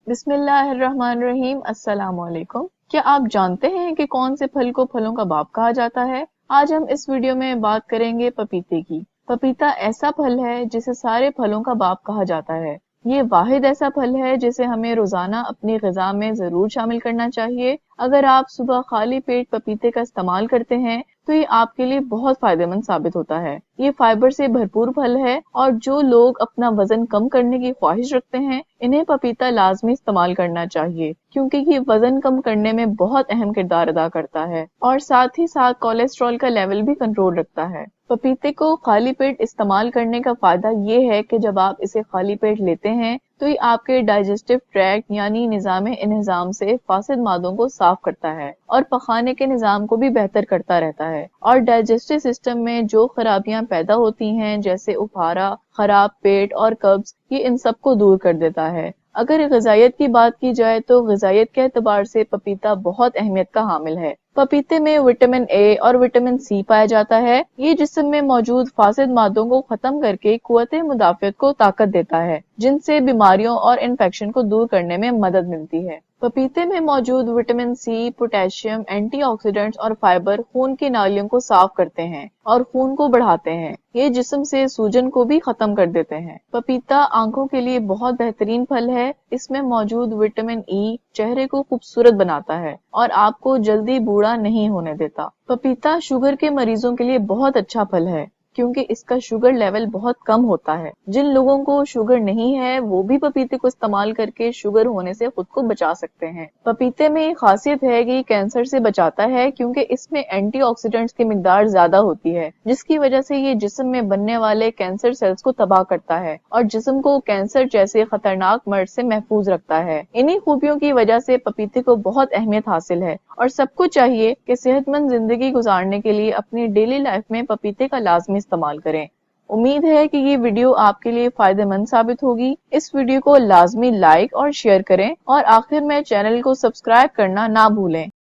بسم اللہ الرحمن الرحیم۔ السلام علیکم۔ کیا آپ جانتے ہیں کہ کون سے پھل کو پھلوں کا باپ کہا جاتا ہے؟ آج ہم اس ویڈیو میں بات کریں گے پپیتے کی۔ پپیتا ایسا پھل ہے جسے سارے پھلوں کا باپ کہا جاتا ہے۔ یہ واحد ایسا پھل ہے جسے ہمیں روزانہ اپنی غذا میں ضرور شامل کرنا چاہیے۔ اگر آپ صبح خالی پیٹ پپیتے کا استعمال کرتے ہیں تو یہ آپ کے لیے بہت فائدہ مند ثابت ہوتا ہے۔ یہ فائبر سے بھرپور پھل ہے اور جو لوگ اپنا وزن کم کرنے کی خواہش رکھتے ہیں انہیں پپیتا لازمی استعمال کرنا چاہیے، کیونکہ یہ وزن کم کرنے میں بہت اہم کردار ادا کرتا ہے اور ساتھ ہی ساتھ کولیسٹرول کا لیول بھی کنٹرول رکھتا ہے۔ پپیتے کو خالی پیٹ استعمال کرنے کا فائدہ یہ ہے کہ جب آپ اسے خالی پیٹ لیتے ہیں تو یہ آپ کے ڈائجسٹو ٹریکٹ یعنی نظام انہضام سے فاسد مادوں کو صاف کرتا ہے اور پخانے کے نظام کو بھی بہتر کرتا رہتا ہے، اور ڈائجسٹو سسٹم میں جو خرابیاں پیدا ہوتی ہیں جیسے اپھارا، خراب پیٹ اور قبض، یہ ان سب کو دور کر دیتا ہے۔ اگر غذائیت کی بات کی جائے تو غذائیت کے اعتبار سے پپیتا بہت اہمیت کا حامل ہے۔ پپیتے میں وٹامن اے اور وٹامن سی پایا جاتا ہے۔ یہ جسم میں موجود فاسد مادوں کو ختم کر کے قوت مدافعت کو طاقت دیتا ہے، جن سے بیماریوں اور انفیکشن کو دور کرنے میں مدد ملتی ہے۔ پپیتے میں موجود vitamin C, potassium, antioxidants اور فائبر خون کی نالیوں کو صاف کرتے ہیں اور خون کو بڑھاتے ہیں۔ یہ جسم سے سوجن کو بھی ختم کر دیتے ہیں۔ پپیتا آنکھوں کے لیے بہت بہترین پھل ہے۔ اس میں موجود وٹامن ای چہرے کو خوبصورت بناتا ہے اور آپ کو جلدی بوڑھا نہیں ہونے دیتا۔ پپیتا شوگر کے مریضوں کے لیے بہت اچھا پھل ہے کیونکہ اس کا شوگر لیول بہت کم ہوتا ہے۔ جن لوگوں کو شوگر نہیں ہے وہ بھی پپیتے کو استعمال کر کے شوگر ہونے سے خود کو بچا سکتے ہیں۔ پپیتے میں یہ خاصیت ہے کہ یہ کینسر سے بچاتا ہے کیونکہ اس میں اینٹی آکسیڈنٹس کی مقدار زیادہ ہوتی ہے، جس کی وجہ سے یہ جسم میں بننے والے کینسر سیلز کو تباہ کرتا ہے اور جسم کو کینسر جیسے خطرناک مرض سے محفوظ رکھتا ہے۔ انہی خوبیوں کی وجہ سے پپیتے کو بہت اہمیت حاصل ہے اور سب کو چاہیے کہ صحت مند زندگی گزارنے کے لیے اپنی ڈیلی لائف میں پپیتے کا لازمی استعمال کریں۔ امید ہے کہ یہ ویڈیو آپ کے لیے فائدہ مند ثابت ہوگی۔ اس ویڈیو کو لازمی لائک اور شیئر کریں اور آخر میں چینل کو سبسکرائب کرنا نہ بھولیں۔